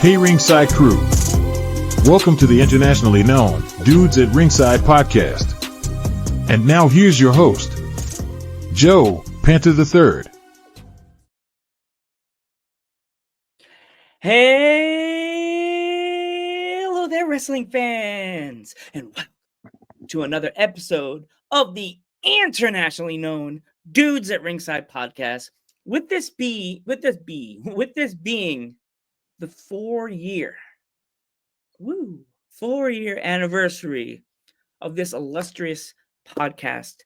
Hey Ringside crew, welcome to the internationally known Dudes at Ringside podcast. And now here's your host, Joe Panther III. Hey, hello there, wrestling fans, and welcome to another episode of the internationally known Dudes at Ringside podcast. With this being the 4-year anniversary of this illustrious podcast.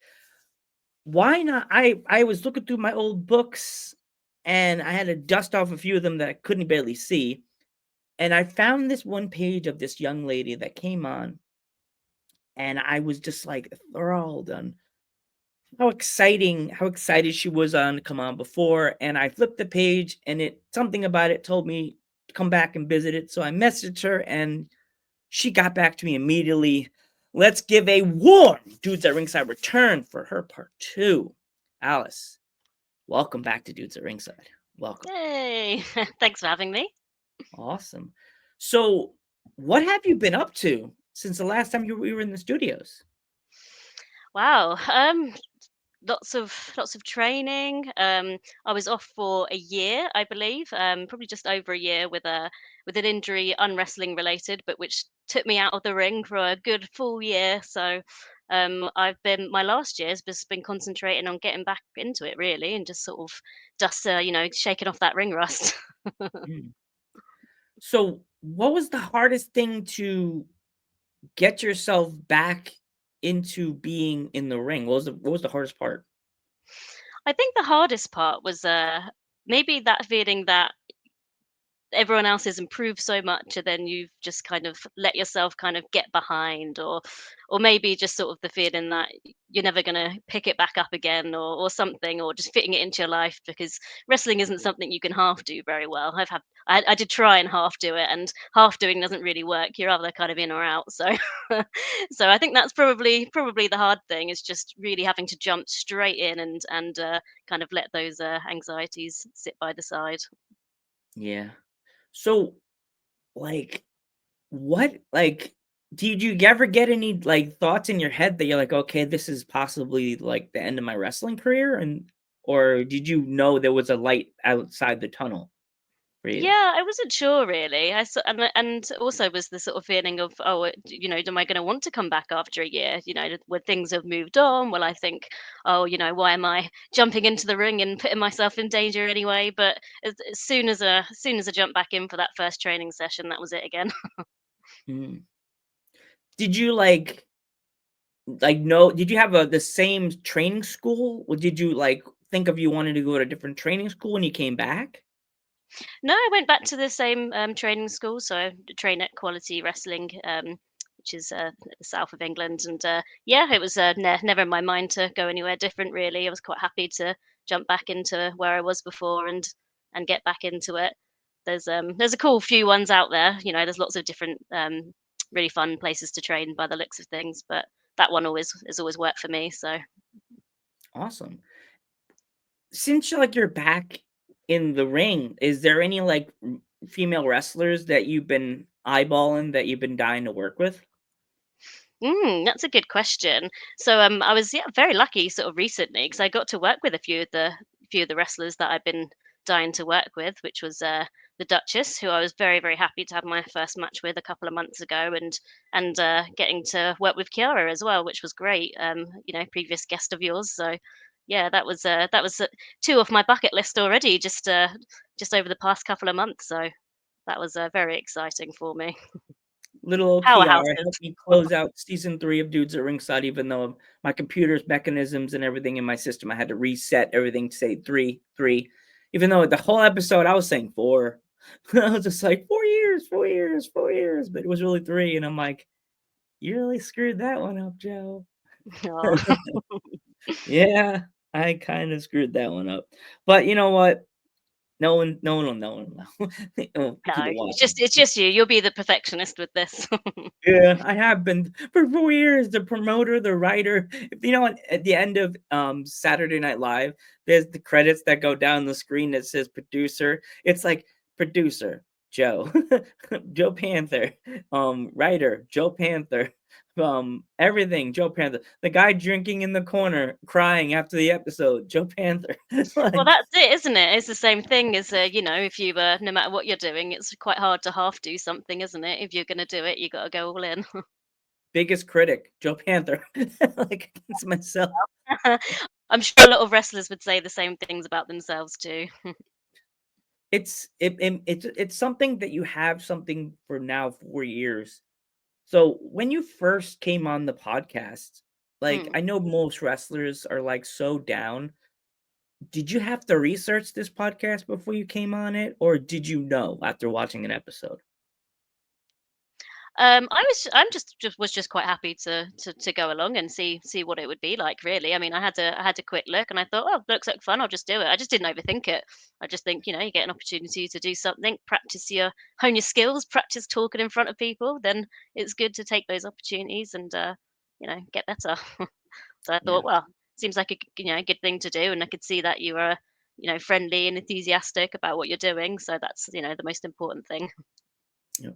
Why not? I was looking through my old books and I had to dust off a few of them that I couldn't barely see. And I found this one page of this young lady that came on, and I was just like enthralled on how excited she was on to come on before. And I flipped the page, and something about it told me to come back and visit it. So I messaged her, and she got back to me immediately. Let's give a warm Dudes at Ringside return for her part 2. Alice, welcome back to Dudes at Ringside. Welcome. Hey, thanks for having me. Awesome. So, what have you been up to since the last time we were in the studios? Wow, lots of training. I was off for a year, I believe, probably just over a year with an injury, unwrestling related, but which took me out of the ring for a good full year. So, my last year has just been concentrating on getting back into it really, and just sort of shaking off that ring rust. So, what was the hardest thing to get yourself back into being in the ring? What was the hardest part? I think the hardest part was maybe that feeling that everyone else has improved so much and then you've just kind of let yourself kind of get behind, or maybe just sort of the feeling that you're never going to pick it back up again, or something, or just fitting it into your life, because wrestling isn't something you can half do very well. I did try and half do it, and half doing doesn't really work. You're either kind of in or out. So so I think that's probably the hard thing, is just really having to jump straight in and kind of let those anxieties sit by the side. Yeah. So, like, did you ever get any thoughts in your head that you're like, okay, this is possibly like the end of my wrestling career, or did you know there was a light outside the tunnel for you? Yeah, I wasn't sure really. And also was the sort of feeling of, oh, am I going to want to come back after a year? When things have moved on, will I think, oh, why am I jumping into the ring and putting myself in danger anyway? But as soon as I jumped back in for that first training session, that was it again. Mm. Did you know? Did you have the same training school, or did you think of you wanted to go to a different training school when you came back? No, I went back to the same training school, so I train at Quality Wrestling, which is the south of England. And yeah, it was never in my mind to go anywhere different. Really, I was quite happy to jump back into where I was before and get back into it. There's a cool few ones out there. There's lots of different really fun places to train by the looks of things, but that one has always worked for me. So Awesome. Since you're back in the ring, is there any female wrestlers that you've been eyeballing that you've been dying to work with? That's a good question. So I was, yeah, very lucky sort of recently, because I got to work with a few of the wrestlers that I've been dying to work with, which was the Duchess, who I was very very happy to have my first match with a couple of months ago, and getting to work with Kiara as well, which was great. Previous guest of yours. So yeah, that was two off my bucket list already, just over the past couple of months. So that was very exciting for me. Little old Kiara Powerhouses. helped me close out season 3 of Dudes at Ringside, even though my computer's mechanisms and everything in my system, I had to reset everything to say 3, 3. Even though the whole episode I was saying 4. I was just like 4 years, 4 years, 4 years, but it was really 3, and I'm like, you really screwed that one up, Joe. Oh, Yeah, I kind of screwed that one up. But you know what? No one will know. Oh, no, people it's watching. just you. You'll be the perfectionist with this. Yeah, I have been for 4 years. The promoter, the writer. You know, at the end of Saturday Night Live, there's the credits that go down the screen that says producer. It's like producer Joe, Joe Panther, writer Joe Panther, everything Joe Panther. The guy drinking in the corner, crying after the episode, Joe Panther. Well, Like that's it, isn't it? It's the same thing as, if you no matter what you're doing, it's quite hard to half do something, isn't it? If you're going to do it, you got to go all in. biggest critic, Joe Panther, like against myself. I'm sure a lot of wrestlers would say the same things about themselves too. It's something that you have something for now 4 years. So when you first came on the podcast, like Mm. I know most wrestlers are like so down. Did you have to research this podcast before you came on it, or did you know after watching an episode? I'm just was just quite happy to go along and see what it would be like. Really, I mean, I had a quick look and I thought, oh, looks like fun. I'll just do it. I just didn't overthink it. I just think, you get an opportunity to do something, hone your skills, practice talking in front of people. Then it's good to take those opportunities and get better. So I Yeah. thought, well, seems like a good thing to do, and I could see that you were friendly and enthusiastic about what you're doing. So that's the most important thing. Yeah.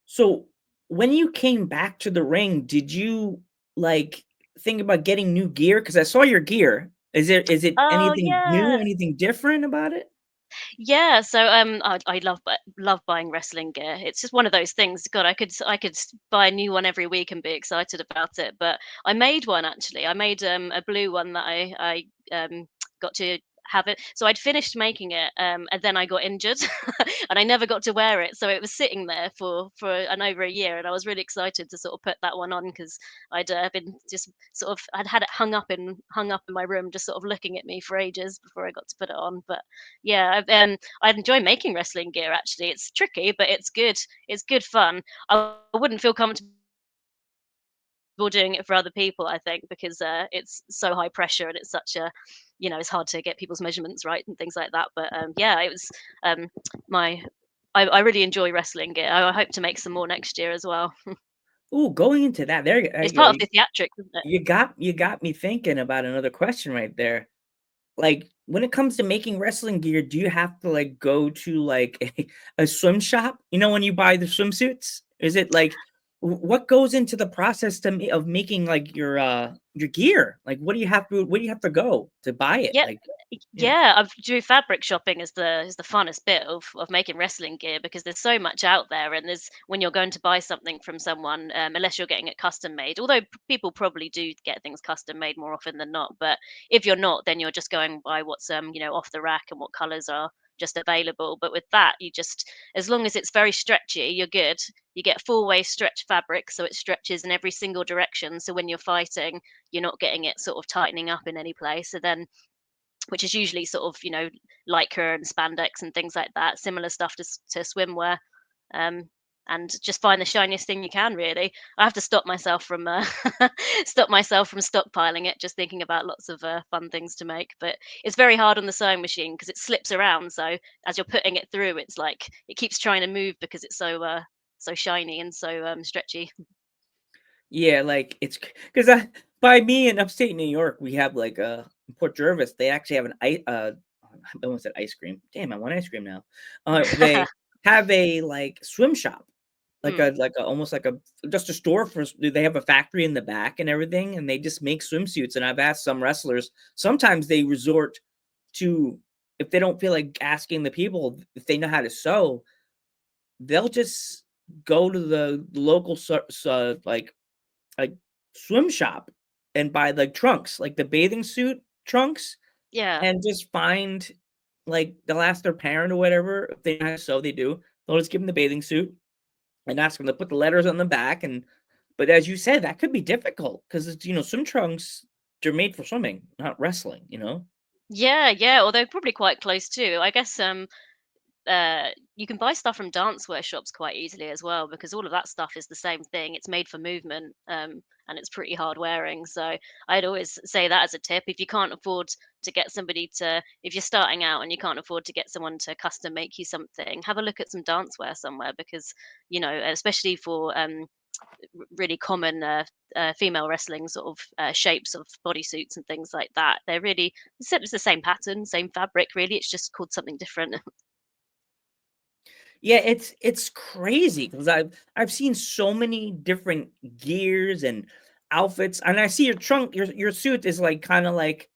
So when you came back to the ring, did you like think about getting new gear? Because I saw your gear. Is it Oh anything new, yeah. anything different about it? Yeah, so I love buying wrestling gear. It's just one of those things. God, I could buy a new one every week and be excited about it. But I made one actually. I made a blue one that I got to have it. So I'd finished making it, and then I got injured, and I never got to wear it. So it was sitting there for an over a year, and I was really excited to sort of put that one on because I'd been just sort of I'd had it hung up in my room, just sort of looking at me for ages before I got to put it on. But yeah, I enjoy making wrestling gear actually. It's tricky, but it's good. It's good fun. I wouldn't feel comfortable doing it for other people, I think, because it's so high pressure and it's such a, it's hard to get people's measurements right and things like that. But yeah, it was um, my. I really enjoy wrestling gear. I hope to make some more next year as well. Ooh, going into that, there It's you go. part of the theatrics, isn't it? You got me thinking about another question right there. Like, when it comes to making wrestling gear, do you have to, like, go to, like, a swim shop? You know, when you buy the swimsuits? Is it, like what goes into the process to of making, like, your gear? Like, where do you have to go to buy it? Yeah, Like yeah. yeah. I've do fabric shopping is the funnest bit of making wrestling gear because there's so much out there, and there's when you're going to buy something from someone, unless you're getting it custom made. Although people probably do get things custom made more often than not, but if you're not, then you're just going by what's off the rack and what colors are just available. But with that, you just as long as it's very stretchy, you're good. You get full waist stretch fabric, so it stretches in every single direction. So when you're fighting, you're not getting it sort of tightening up in any place. So then which is usually sort of lycra and spandex and things like that, similar stuff to swimwear, um, and just find the shiniest thing you can. Really, I have to stop myself from stockpiling it, just thinking about lots of fun things to make. But it's very hard on the sewing machine because it slips around. So as you're putting it through, it's like it keeps trying to move because it's so shiny and so stretchy. Yeah, like, it's because I by me in upstate New York, we have, like, in Port Jervis, they actually have I almost said ice cream. Damn, I want ice cream now. They have a, like, swim shop. Mm. Like a almost like a just a store for they have a factory in the back and everything, and they just make swimsuits, and I've asked some wrestlers, sometimes they resort to if they don't feel like asking the people if they know how to sew, they'll just go to the local like, swim shop and buy, like, trunks, like the bathing suit trunks, Yeah. and just find like, they'll ask their parent or whatever if they know how to sew, they do. They'll just give them the bathing suit and ask them to put the letters on the back, and but as you said, that could be difficult because it's, swim trunks, they're made for swimming, not wrestling, you know? Yeah, yeah, or they're probably quite close too. I guess you can buy stuff from dance workshops quite easily as well, because all of that stuff is the same thing. It's made for movement, and it's pretty hard wearing. So I'd always say that as a tip. If you can't afford to get somebody to, if you're starting out and you can't afford to get someone to custom make you something, have a look at some dance wear somewhere, because especially for really common female wrestling sort of shapes of bodysuits and things like that. They're really, it's the same pattern, same fabric. Really, it's just called something different. Yeah, it's crazy because I've seen so many different gears and outfits, and I see your trunk, your suit is like kind of like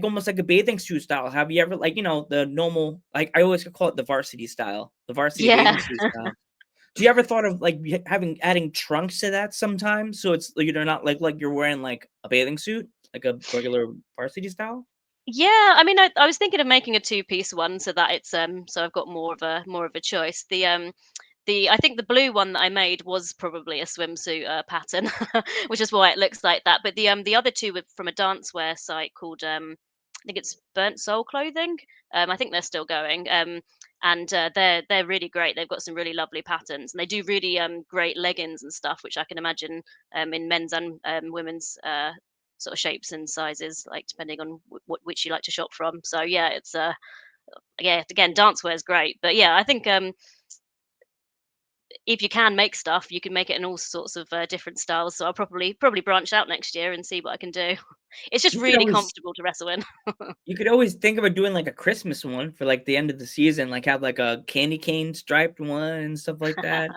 almost like a bathing suit style. Have you ever like the normal, like I always call it the varsity style, the varsity bathing Yeah. suit style. Do you ever thought of like having adding trunks to that sometimes so it's like you're not like you're wearing like a bathing suit, like a regular varsity style? Yeah, I mean, I was thinking of making a two-piece one, so that it's so I've got more of a choice. The I think the blue one that I made was probably a swimsuit pattern, which is why it looks like that. But the other two were from a dancewear site called I think it's Burnt Soul Clothing. I think they're still going. And they're really great. They've got some really lovely patterns, and they do really great leggings and stuff, which I can imagine in men's and women's sort of shapes and sizes, like depending on which you like to shop from. So yeah, it's yeah, again, dancewear is great, but yeah, I think if you can make stuff, you can make it in all sorts of different styles. So I'll probably branch out next year and see what I can do. It's just You could really always comfortable to wrestle in. you could always think about doing like a Christmas one for like the end of the season, like have like a candy cane striped one and stuff like that.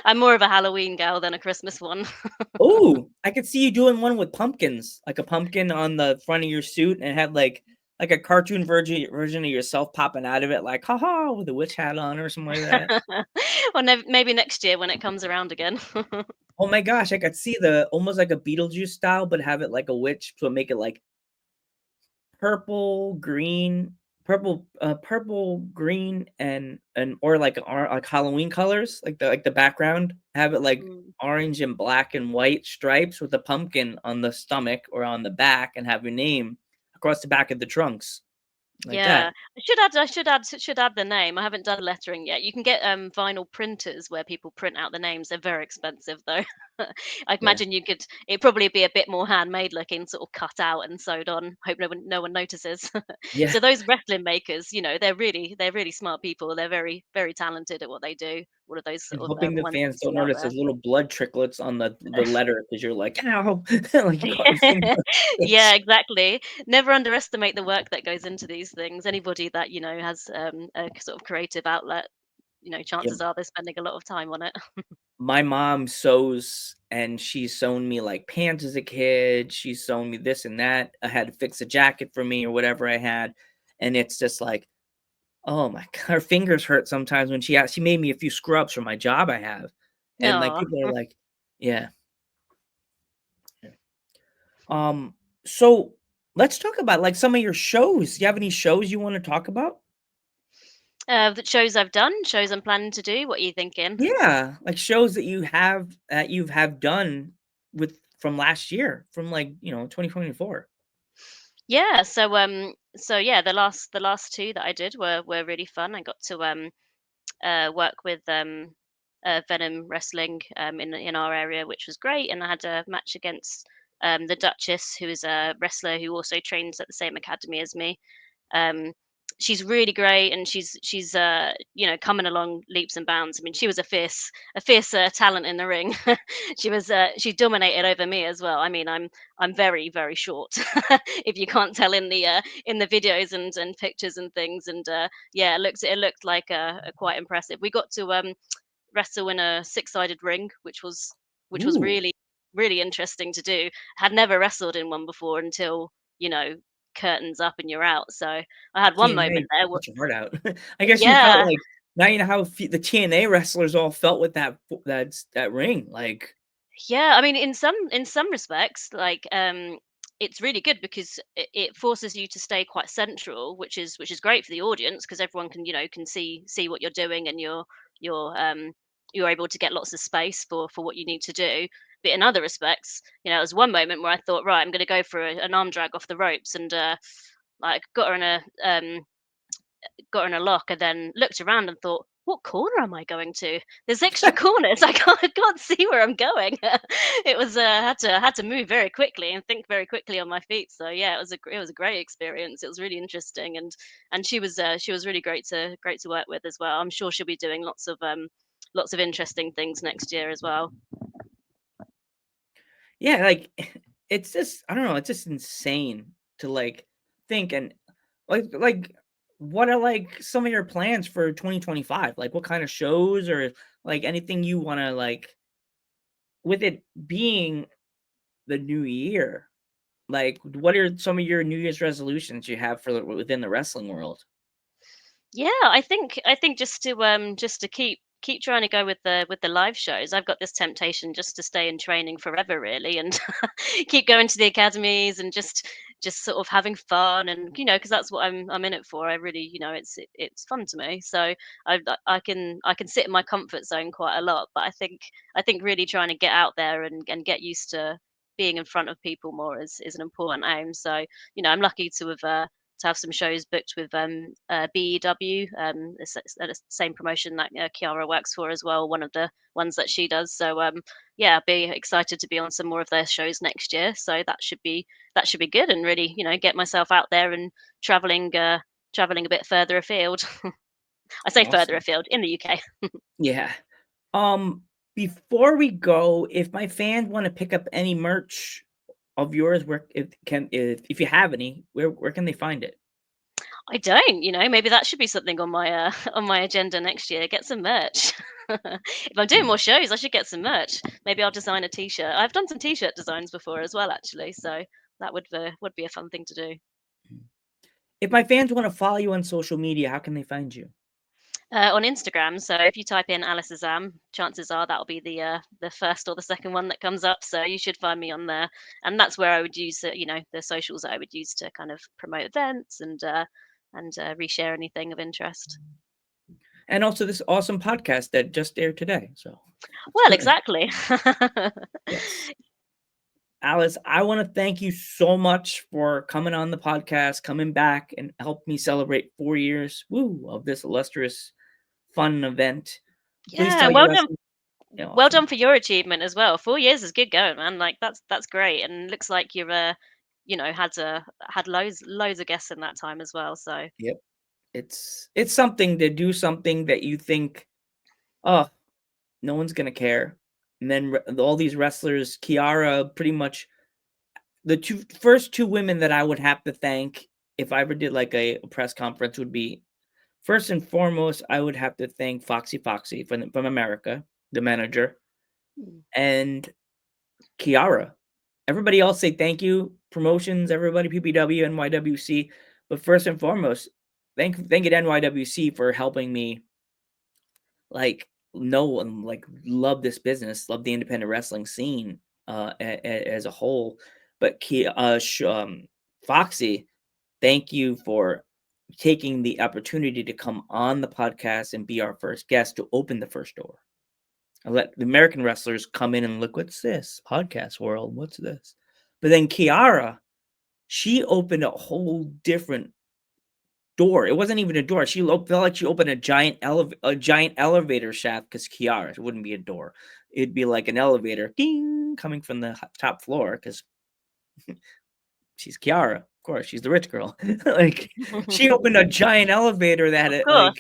I'm more of a Halloween gal than a Christmas one. Oh, I could see you doing one with pumpkins, like a pumpkin on the front of your suit and have like a cartoon version of yourself popping out of it, like haha with a witch hat on or something like that. Or maybe next year when it comes around again. Oh my gosh, I could see the almost like a Beetlejuice style, but have it like a witch, so make it like purple, green, purple, green, and or like Halloween colors, like the background. Have it like Mm. orange and black and white stripes with a pumpkin on the stomach or on the back, and have your name across the back of the trunks like Yeah, that. I should add the name. I haven't done lettering yet. You can get vinyl printers where people print out the names. They're very expensive though. I Yeah, imagine it'd probably be a bit more handmade looking, sort of cut out and sewed on. Hope no one notices. yeah. So those wrestling makers, they're really smart people. They're very very talented at what they do. All of those I'm sort of hoping the ones that you fans don't see out notice there. those little blood tricklets on the letter because you're like, ow, like you caught your finger. Yeah, exactly. Never underestimate the work that goes into these things. Anybody that has a sort of creative outlet, Yeah, chances are they're spending a lot of time on it. my mom sews and she's sewn me like pants as a kid. She's sewn me this and that. I had to fix a jacket for me or whatever I had. And it's just like, oh my god, her fingers hurt sometimes when she made me a few scrubs for my job I have. And like No. people are like, yeah. Yeah. Um, so let's talk about like some of your shows. Do you have any shows you want to talk about? The shows I've done, shows I'm planning to do. What are you thinking? Yeah, like shows that you have done with from last year, from like 2024. Yeah, so yeah, the last two that I did were really fun. I got to work with Venom Wrestling in our area, which was great. And I had a match against the Duchess, who is a wrestler who also trains at the same academy as me. Um, she's really great, and she's coming along leaps and bounds. I mean, she was a fierce talent in the ring. She dominated over me as well. I mean, I'm very very short, if you can't tell in the videos and pictures and things. And yeah, it looked like quite impressive. We got to wrestle in a six-sided ring, which was Ooh, really really interesting to do. Had never wrestled in one before until you know curtains up and you're out. So I had one moment TNA there. put your heart out. I guess you felt Yeah, like now you know how the TNA wrestlers all felt with that ring. Like, yeah. I mean, in some respects, like it's really good because it forces you to stay quite central, which is great for the audience because everyone can see what you're doing, and you're able to get lots of space for what you need to do. But in other respects, there was one moment where I thought, right, I'm going to go for an arm drag off the ropes, and like got her in got in a lock and then looked around and thought, "What corner am I going to? There's extra corners. I can't see where I'm going." It was had to move very quickly and think very quickly on my feet. So yeah, it was a great experience. It was really interesting, and she was really great to work with as well. I'm sure she'll be doing lots of interesting things next year as well. Yeah, like it's just I don't know, it's just insane to like think and like what are like some of your plans for 2025? Like what kind of shows or like anything you want to like with it being the new year? Like what are some of your New Year's resolutions you have for within the wrestling world? Yeah, I think just to keep trying to go with the live shows. I've got this temptation just to stay in training forever really and keep going to the academies and just sort of having fun and because that's what I'm in it for. I really, it's fun to me. So I can sit in my comfort zone quite a lot, but I think really trying to get out there and get used to being in front of people more is an important aim. So, I'm lucky to have some shows booked with BEW, the same promotion that Kiara works for as well, one of the ones that she does. So yeah, be excited to be on some more of their shows next year. So that should be good and really get myself out there and traveling a bit further afield. I say further Awesome. afield in the UK. Yeah. Um, Before we go, if my fans want to pick up any merch of yours, where if you have any, where can they find it? I don't, maybe that should be something on my on my agenda next year. Get some merch. If I'm doing Hmm. more shows, I should get some merch. Maybe I'll design a t-shirt. I've done some t-shirt designs before as well, actually. So that would be a fun thing to do. If my fans want to follow you on social media, how can they find you? On Instagram, so if you type in Alice Azam, chances are that'll be the first or the second one that comes up. So you should find me on there, and that's where I would use the socials that I would use to kind of promote events and reshare anything of interest. And also this awesome podcast that just aired today. So it's Well, good. exactly. Yes. Alice, I want to thank you so much for coming on the podcast, coming back and help me celebrate 4 years of this illustrious fun event. Please Yeah, tell and your wrestling. Yeah, well awesome. done for your achievement as well. 4 years is good going, man. Like that's great, and looks like you've had loads of guests in that time as well. So Yep. It's something to do something that you think, oh, no one's gonna care. And then all these wrestlers, Kiara, pretty much the first two women that I would have to thank if I ever did like a press conference would be first and foremost, I would have to thank Foxy from America, the manager, mm, and Kiara. Everybody else say thank you, promotions, everybody, PPW, NYWC. But first and foremost, thank it NYWC for helping me like know and like love this business, love the independent wrestling scene as a whole. But Foxy, thank you for taking the opportunity to come on the podcast and be our first guest to open the first door. I let the American wrestlers come in and look, what's this podcast world? What's this? But then Kiara, she opened a whole different door. It wasn't even a door. She felt like she opened a giant elevator shaft because Kiara. It wouldn't be a door. It'd be like an elevator, ding, coming from the top floor because she's Kiara. Of course, she's the rich girl. Like she opened a giant elevator that of it course, like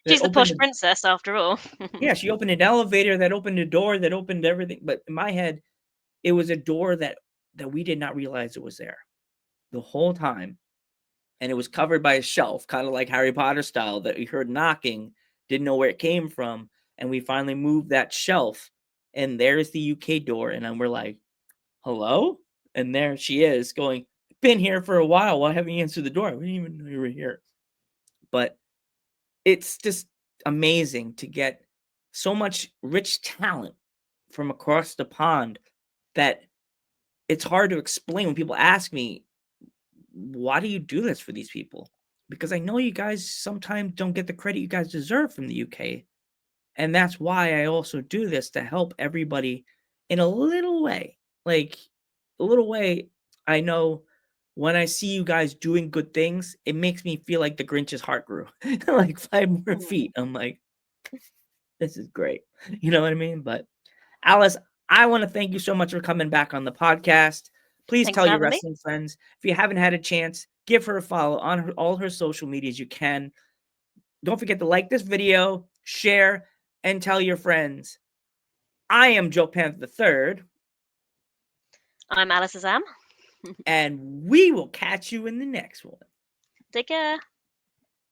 that she's the opened. posh princess after all. Yeah, she opened an elevator that opened a door that opened everything. But in my head, it was a door that we did not realize it was there the whole time, and it was covered by a shelf, kind of like Harry Potter style, that we heard knocking, didn't know where it came from, and we finally moved that shelf, and there's the UK door, and then we're like, "Hello?" And there she is, going, "Been here for a while. Why haven't you answered the door? We didn't even know you were here." But it's just amazing to get so much rich talent from across the pond that it's hard to explain when people ask me, why do you do this for these people? Because I know you guys sometimes don't get the credit you guys deserve from the UK. And that's why I also do this to help everybody in a little way. Like a little way, I know when I see you guys doing good things, it makes me feel like the Grinch's heart grew like 5 more feet. I'm like, this is great. You know what I mean? But Alice, I want to thank you so much for coming back on the podcast. Please Thanks tell for your having me. wrestling friends, if you haven't had a chance, give her a follow on all her social medias you can. Don't forget to like this video, share, and tell your friends. I am Joe Panther III. I'm Alice Azam. And we will catch you in the next one. Take care.